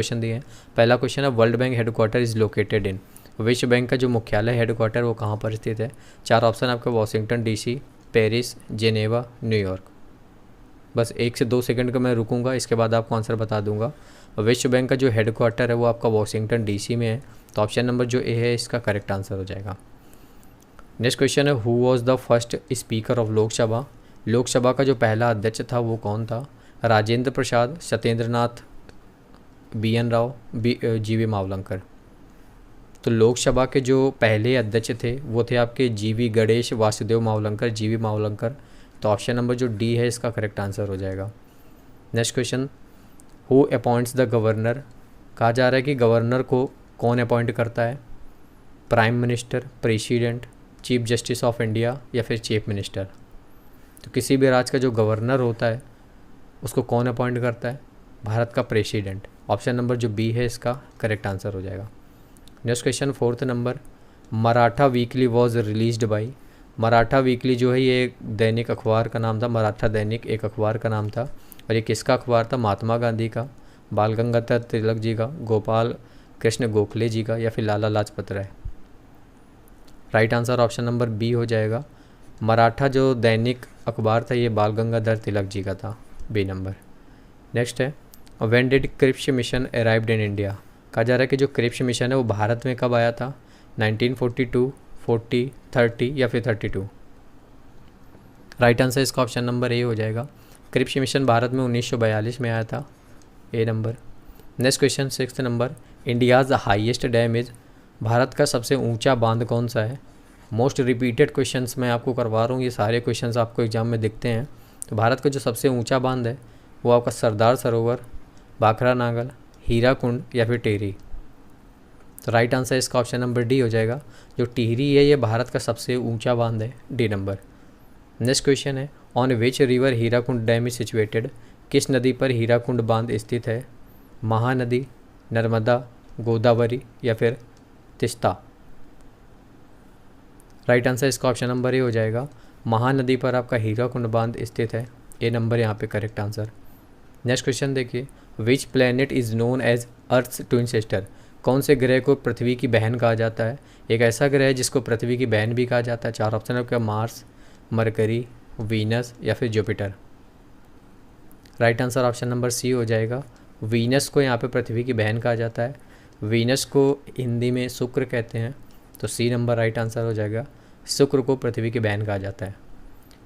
Question दिए हैं। पहला क्वेश्चन है world bank headquarter is located in, विश्व बैंक का जो मुख्यालय हेडक्वार्टर वो कहाँ पर स्थित है। चार ऑप्शन आपके Washington DC, Paris, Geneva, New York. बस 1 से 2 सेकंड का मैं रुकूंगा, इसके बाद आपको आंसर बता दूंगा। विश्व बैंक का जो हेडक्वार्टर है वो आपका वाशिंगटन डीसी में है, तो ऑप्शन नंबर जो ए है इसका करेक्ट आंसर हो जाएगा। नेक्स्ट क्वेश्चन है who was the first speaker of Lok Sabha, Lok Sabha का जो पहला अध्यक्ष था वो कौन था। Rajendra Prasad, Satyendra Nath, BN Rao, GV Mavalankar. तो लोकसभा के जो पहले अध्यक्ष थे वो थे आपके GV गणेश वासुदेव मावलंकर, GV मावलंकर। तो ऑप्शन नंबर जो डी है इसका करेक्ट आंसर हो जाएगा। Next question who appoints the governor, कहा जा रहा है कि गवर्नर को कौन अपॉइंट करता है। Prime minister, president, chief justice of India या फिर चीफ मिनिस्टर। तो किसी भी राज्य का जो गवर्नर होता है उसको कौन अपॉइंट करता है, भारत का प्रेसिडेंट। ऑप्शन नंबर जो बी है इसका करेक्ट आंसर हो जाएगा। Next question 4th number Maratha weekly was released by, Maratha weekly जो है ये दैनिक अखबार का नाम था, मराठा दैनिक एक अखबार का नाम था। और ये किसका अखबार था, महात्मा गांधी का, बाल गंगाधर तिलक जी का, गोपाल कृष्ण गोखले जी का या फिर Lala Lajpat Rai. Right answer option number B हो जाएगा। मराठा जो दैनिक अखबार था ये बाल गंगाधर तिलक जी का था, बी नंबर। नेक्स्ट है when did Cripps mission arrived in India, कहा जा रहा है कि जो क्रिप्स मिशन है वो भारत में कब आया था। 1942, 40, 30 या फिर 32। राइट आंसर इसका ऑप्शन नंबर ए हो जाएगा। क्रिप्स मिशन भारत में 1942 में आया था, A number. Next question 6th number India's highest dam is, Bharat का सबसे ऊंचा बांध कौन सा है। मोस्ट रिपीटेड क्वेश्चंस मैं आपको करवा रहा हूँ, ये सारे क्वेश्चंस आपको एग्जाम में दिखते हैं। तो भारत का जो सबसे ऊंचा बांध है वो आपका सरदार सरोवर, भाखरा नागल, हीराकुंड या फिर टिहरी। तो राइट आंसर इसका ऑप्शन नंबर डी हो जाएगा। जो टिहरी है ये भारत का सबसे ऊंचा बांध है, डी नंबर। नेक्स्ट क्वेश्चन है on which river Hirakud dam is situated, किस नदी पर हीराकुंड बांध स्थित है। महानदी, नर्मदा, गोदावरी या फिर तिस्ता। राइट आंसर इसका ऑप्शन नंबर ए हो जाएगा। महानदी पर आपका हीराकुंड बांध स्थित है, ए नंबर यहाँ पे करेक्ट आंसर। नेक्स्ट क्वेश्चन देखिए which planet is known as earth's twin sister, कौन से ग्रह को पृथ्वी की बहन कहा जाता है। एक ऐसा ग्रह है जिसको पृथ्वी की बहन भी कहा जाता है। चार ऑप्शन है आपका मार्स, मरकरी, वीनस या फिर Jupiter. Right answer option number C हो जाएगा। वीनस को यहाँ पे पृथ्वी की बहन कहा जाता है। वीनस को हिंदी में शुक्र कहते हैं, तो सी नंबर राइट आंसर हो जाएगा। शुक्र को पृथ्वी की बहन कहा जाता है।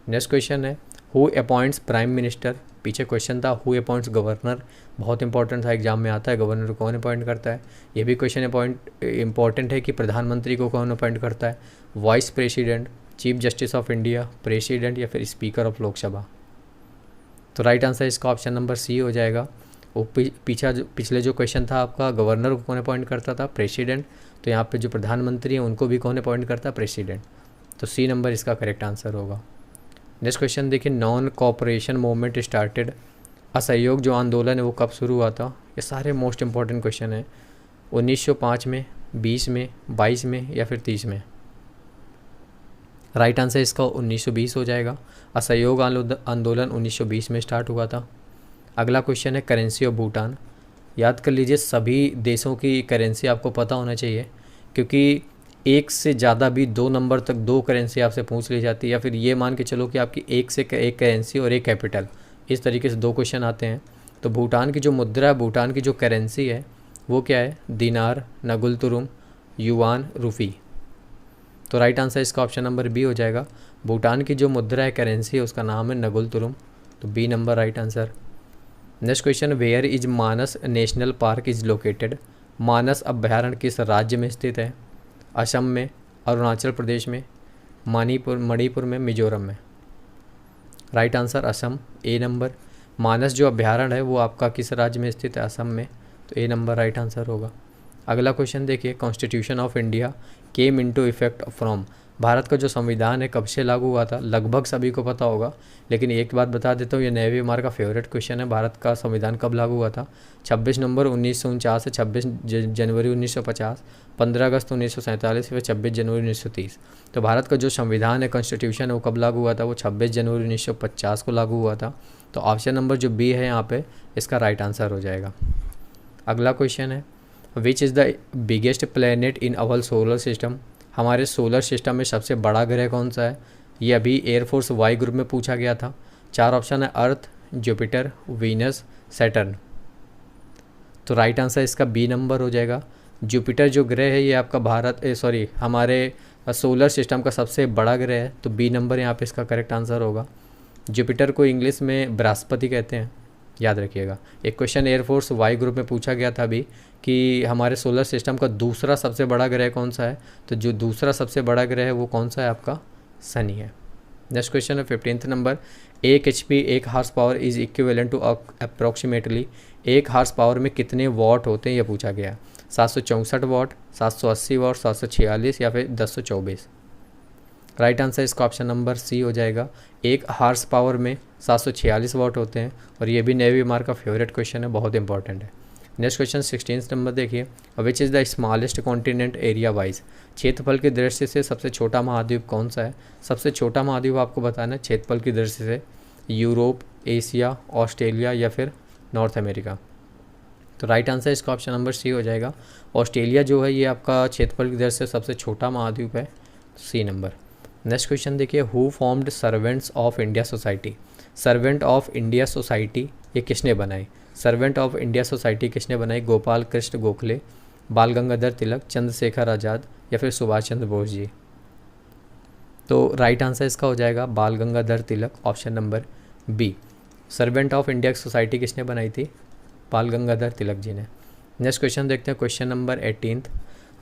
नेक्स्ट क्वेश्चन है हु अपॉइंट्स प्राइम मिनिस्टर, पीछे क्वेश्चन था हु अपॉइंट्स गवर्नर, बहुत इंपॉर्टेंट था, एग्जाम में आता है गवर्नर को कौन अपॉइंट करता है। ये भी क्वेश्चन इंपॉर्टेंट है कि प्रधानमंत्री को कौन अपॉइंट करता है। Vice president, chief justice of India, president या फिर स्पीकर ऑफ लोकसभा। तो राइट आंसर इसका ऑप्शन नंबर सी हो जाएगा। वो पिछले जो क्वेश्चन था आपका गवर्नर को कौन अपॉइंट करता था, प्रेसिडेंट। तो यहाँ पे जो प्रधानमंत्री हैं उनको भी कौन अपॉइंट करता है, प्रेसिडेंट। तो सी नंबर इसका करेक्ट आंसर होगा। नेक्स्ट क्वेश्चन देखिए नॉन कोऑपरेशन मूवमेंट स्टार्टेड, असहयोग जो आंदोलन है वो कब शुरू हुआ था। ये सारे मोस्ट इंपॉर्टेंट क्वेश्चन हैं। 1905 में, 20 में, 22 में या फिर 30 में। राइट आंसर इसका 1920 हो जाएगा। असहयोग आंदोलन 1920 में स्टार्ट हुआ था। अगला क्वेश्चन है करेंसी ऑफ भूटान, याद कर लीजिए सभी देशों की करेंसी आपको पता होना चाहिए, क्योंकि एक से ज़्यादा भी 2 नंबर तक 2 करेंसी आपसे पूछ ली जाती है, या फिर ये मान के चलो कि आपकी एक से एक करेंसी और एक कैपिटल, इस तरीके से 2 क्वेश्चन आते हैं। तो भूटान की जो मुद्रा है, भूटान की जो करेंसी है वो क्या है, दिनार, नगुल तुरुम, युआन, रूपी। तो राइट आंसर इसका ऑप्शन नंबर बी हो जाएगा। भूटान की जो मुद्रा है, करेंसी है, उसका नाम है नगुल तुरुम, तो B number right answer. Next question where is Manas national park is located, Manas अभ्यारण्य किस राज्य में स्थित है। असम में, अरुणाचल प्रदेश में, मणिपुर में, मिजोरम में। राइट आंसर असम, ए नंबर। मानस जो अभ्यारण्य है वो आपका किस राज्य में स्थित है, असम में, तो ए नंबर राइट आंसर होगा। अगला क्वेश्चन देखिए constitution of India came into effect from, Bharat का जो संविधान है कब से लागू हुआ था, लगभग सभी को पता होगा, लेकिन एक बात बता देता हूँ, ये 9वीं मार्क का फेवरेट क्वेश्चन है। भारत का संविधान कब लागू हुआ था, 26 नवंबर 1949 से 26 जनवरी 1950, 15 अगस्त 1947 फिर 26 जनवरी 1930। तो भारत का जो संविधान है, कॉन्स्टिट्यूशन है, वो कब लागू हुआ था, वो 26 जनवरी 1950 को लागू हुआ था। तो ऑप्शन नंबर जो बी है यहाँ पे इसका राइट आंसर हो जाएगा। अगला क्वेश्चन है which is the biggest planet in our solar system, हमारे सोलर सिस्टम में सबसे बड़ा ग्रह कौन सा है। ये अभी एयरफोर्स वाई ग्रुप में पूछा गया था। 4 ऑप्शन है अर्थ, जुपिटर, वीनस, सैटर्न। तो राइट आंसर इसका बी नंबर हो जाएगा। जुपिटर जो ग्रह है ये आपका हमारे सोलर सिस्टम का सबसे बड़ा ग्रह है, तो बी नंबर यहाँ पे इसका करेक्ट आंसर होगा। जुपिटर को इंग्लिश में बृहस्पति कहते हैं, याद रखिएगा। एक क्वेश्चन एयरफोर्स वाई ग्रुप में पूछा गया था अभी कि हमारे सोलर सिस्टम का दूसरा सबसे बड़ा ग्रह कौन सा है, तो जो दूसरा सबसे बड़ा ग्रह है वो कौन सा है, आपका शनि है। नेक्स्ट क्वेश्चन है 15th number, 1 HP 1 horse power is equivalent to approximately, 1 horse power में कितने वॉट होते हैं, यह पूछा गया। 764 वॉट, 780 वॉट, 746 या फिर 1024। राइट आंसर इसका ऑप्शन नंबर सी हो जाएगा। 1 हार्स पावर में 746 वॉट होते हैं, और ये भी नेवी मार्क का फेवरेट क्वेश्चन है, बहुत इंपॉर्टेंट है। नेक्स्ट क्वेश्चन 16th नंबर देखिए, which is the smallest continent area wise, क्षेत्रफल की दृष्टि से सबसे छोटा महाद्वीप कौन सा है। सबसे छोटा महाद्वीप आपको बताना है क्षेत्रफल की दृष्टि से, यूरोप, एशिया, ऑस्ट्रेलिया या फिर नॉर्थ अमेरिका। तो राइट आंसर इसका ऑप्शन नंबर सी हो जाएगा। ऑस्ट्रेलिया जो है ये आपका क्षेत्रफल की दृष्टि से सबसे छोटा महाद्वीप है, सी नंबर। नेक्स्ट क्वेश्चन देखिए, who formed servants of India society, servant of India society ये किसने बनाई। सर्वेंट ऑफ इंडिया सोसाइटी किसने बनाई, गोपाल कृष्ण गोखले, बाल गंगाधर तिलक, चंद्रशेखर आज़ाद या फिर सुभाष चंद्र बोस जी। तो राइट आंसर इसका हो जाएगा Bal Gangadhar Tilak, option number B. Servant of India society किसने बनाई थी, बाल गंगाधर तिलक जी ने। नेक्स्ट क्वेश्चन देखते हैं, question number 18th,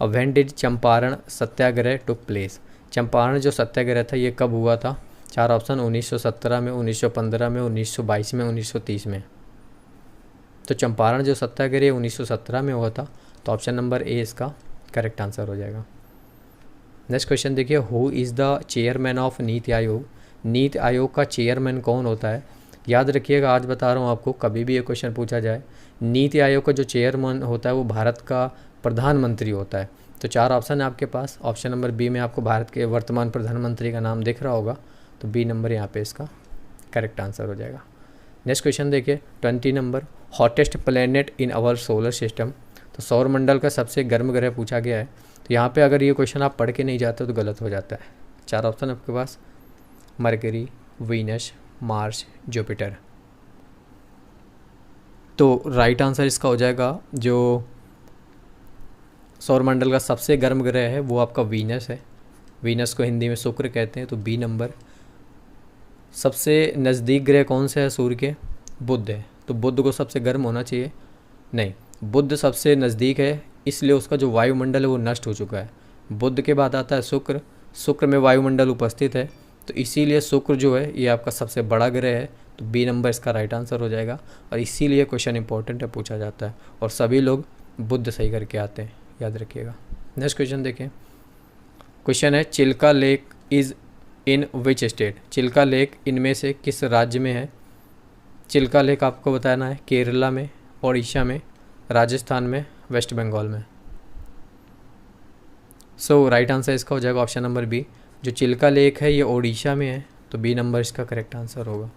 when did Champaran Satyagraha took place, Champaran जो सत्याग्रह था ये कब हुआ था। 4 ऑप्शन 1917 में, 1915 में, 1922 में, 1930 में। तो चंपारण जो सत्याग्रह 1917 में हुआ था, तो ऑप्शन नंबर ए इसका करेक्ट आंसर हो जाएगा। नेक्स्ट क्वेश्चन देखिए, who is the chairman of NITI Aayog, NITI Aayog का चेयरमैन कौन होता है। याद रखिएगा, आज बता रहा हूँ आपको, कभी भी ये क्वेश्चन पूछा जाए, नीति आयोग का जो चेयरमैन होता है वो भारत का प्रधानमंत्री होता है। तो 4 ऑप्शन है आपके पास, ऑप्शन नंबर बी में आपको भारत के वर्तमान प्रधानमंत्री का नाम दिख रहा होगा, तो बी नंबर यहाँ पे इसका करेक्ट आंसर हो जाएगा। नेक्स्ट क्वेश्चन देखिए 20 number, hottest planet in our solar system, तो सौर मंडल का सबसे गर्म ग्रह पूछा गया है। तो यहाँ पे अगर ये क्वेश्चन आप पढ़ के नहीं जाते तो गलत हो जाता है। 4 ऑप्शन आपके पास, मरकरी, वीनस, मार्स, जुपिटर। तो राइट आंसर इसका हो जाएगा, जो सौरमंडल का सबसे गर्म ग्रह है वो आपका वीनस है। वीनस को हिंदी में शुक्र कहते हैं, तो बी नंबर। सबसे नज़दीक ग्रह कौन सा है सूर्य के, बुध है। तो बुध को सबसे गर्म होना चाहिए, नहीं, बुध सबसे नज़दीक है, इसलिए उसका जो वायुमंडल है वो नष्ट हो चुका है। बुध के बाद आता है शुक्र, शुक्र में वायुमंडल उपस्थित है, तो इसीलिए शुक्र जो है ये आपका सबसे बड़ा ग्रह है, तो बी नंबर इसका राइट आंसर हो जाएगा। और इसीलिए क्वेश्चन इंपॉर्टेंट है, पूछा जाता है, और सभी लोग बुध सही करके आते हैं, याद रखिएगा। नेक्स्ट क्वेश्चन देखें, क्वेश्चन है Chilka lake is in which state, Chilka lake इनमें से किस राज्य में है। चिल्का लेक आपको बताना है केरला में, ओडिशा में, राजस्थान में, वेस्ट बंगाल में। सो राइट आंसर इसका हो जाएगा ऑप्शन नंबर बी। जो चिल्का लेक है ये ओडिशा में है, तो बी नंबर इसका करेक्ट आंसर होगा।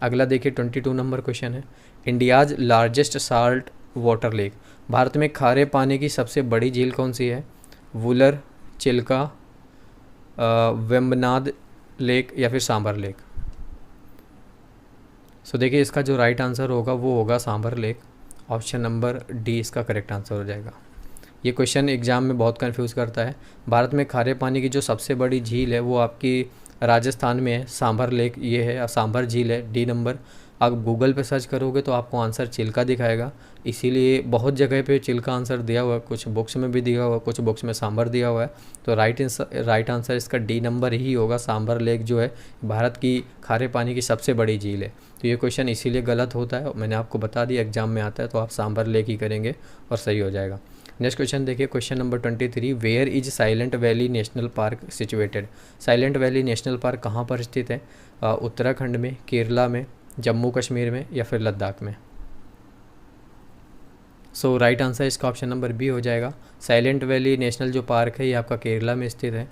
अगला देखिए 22 नंबर क्वेश्चन है, India's largest salt water lake, Bharat में खारे पानी की सबसे बड़ी झील कौन सी है। वुलर, चिल्का, वेम्बनाड लेक या फिर सांबर लेक। सो देखिए इसका जो राइट आंसर होगा वो होगा Sambhar lake, option number D इसका करेक्ट आंसर हो जाएगा। ये क्वेश्चन एग्जाम में बहुत कंफ्यूज करता है। भारत में खारे पानी की जो सबसे बड़ी झील है वो आपकी राजस्थान में है, सांभर लेक ये है, सांभर झील है, डी नंबर। आप गूगल पे सर्च करोगे तो आपको आंसर चिल्का दिखाएगा, इसीलिए बहुत जगह पे चिल्का आंसर दिया हुआ है, कुछ बुक्स में भी दिया हुआ है, कुछ बुक्स में सांभर दिया हुआ है। तो राइट आंसर इसका डी नंबर ही होगा। सांभर लेक जो है भारत की खारे पानी की सबसे बड़ी झील है। तो ये क्वेश्चन इसीलिए गलत होता है, मैंने आपको बता दिया एग्जाम में आता है, तो आप सांभर लेक ही करेंगे और सही हो जाएगा। नेक्स्ट क्वेश्चन देखिए, question number 23, where is Silent Valley National Park situated, Silent Valley National Park कहाँ पर स्थित है। उत्तराखंड में, केरला में, जम्मू कश्मीर में या फिर लद्दाख में। सो राइट आंसर इसका ऑप्शन नंबर बी हो जाएगा। साइलेंट वैली नेशनल जो पार्क है ये आपका केरला में स्थित है,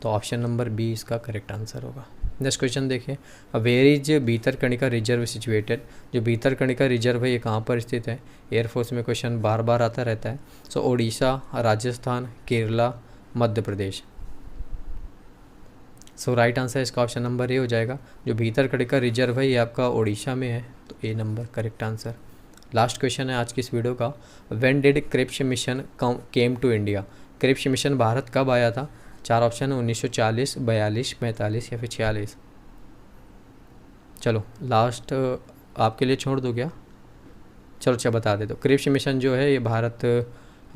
तो ऑप्शन नंबर बी इसका करेक्ट आंसर होगा। नेक्स्ट क्वेश्चन देखिए, where is Bhitarkanika reserve situated. जो भीतरकनिका रिजर्व है ये कहाँ पर स्थित है। एयरफोर्स में क्वेश्चन बार बार आता रहता है। सो ओडिशा, राजस्थान, केरला, मध्य प्रदेश। सो राइट आंसर इसका ऑप्शन नंबर ए हो जाएगा। जो भीतरकनिका रिजर्व है ये आपका ओडिशा में है, तो A number correct answer. Last question है आज की इस वीडियो का, when did Cripps mission came to India. Cripps mission Bharat कब आया था। 4 ऑप्शन है, 1940, 42, 45 या फिर 46। चलो लास्ट आपके लिए छोड़ दो क्या। चलो अच्छा बता दे। तो क्रिप्स मिशन जो है ये भारत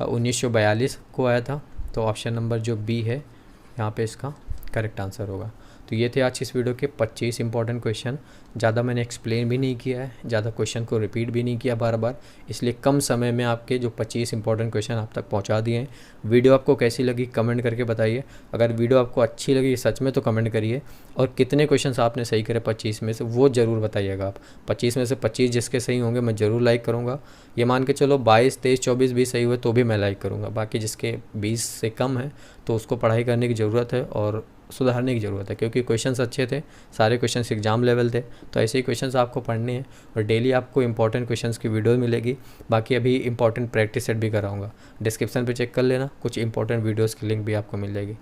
1942 को आया था, तो ऑप्शन नंबर जो बी है यहाँ पे इसका करेक्ट आंसर होगा। तो ये थे आज की इस वीडियो के 25 इंपॉर्टेंट क्वेश्चन। ज़्यादा मैंने एक्सप्लेन भी नहीं किया है, ज़्यादा क्वेश्चन को रिपीट भी नहीं किया बार बार, इसलिए कम समय में आपके जो 25 इंपॉर्टेंट क्वेश्चन आप तक पहुंचा दिए हैं। वीडियो आपको कैसी लगी कमेंट करके बताइए। अगर वीडियो आपको अच्छी लगी सच में तो कमेंट करिए, और कितने क्वेश्चन आपने सही करे 25 में से वो ज़रूर बताइएगा आप। 25 में से 25 जिसके सही होंगे मैं ज़रूर लाइक करूँगा। ये मान के चलो 22, 23, 24 भी सही हुए तो भी मैं लाइक करूँगा। बाकी जिसके 20 से कम है तो उसको पढ़ाई करने की ज़रूरत है और सुधारने की ज़रूरत है, क्योंकि क्वेश्चंस अच्छे थे, सारे क्वेश्चंस एग्जाम लेवल थे। तो ऐसे ही क्वेश्चंस आपको पढ़ने हैं और डेली आपको इंपॉर्टेंट क्वेश्चंस की वीडियो मिलेगी। बाकी अभी इंपॉर्टेंट प्रैक्टिस सेट भी कराऊंगा, डिस्क्रिप्शन पे चेक कर लेना, कुछ इंपॉर्टेंट वीडियोस की लिंक भी आपको मिल जाएगी।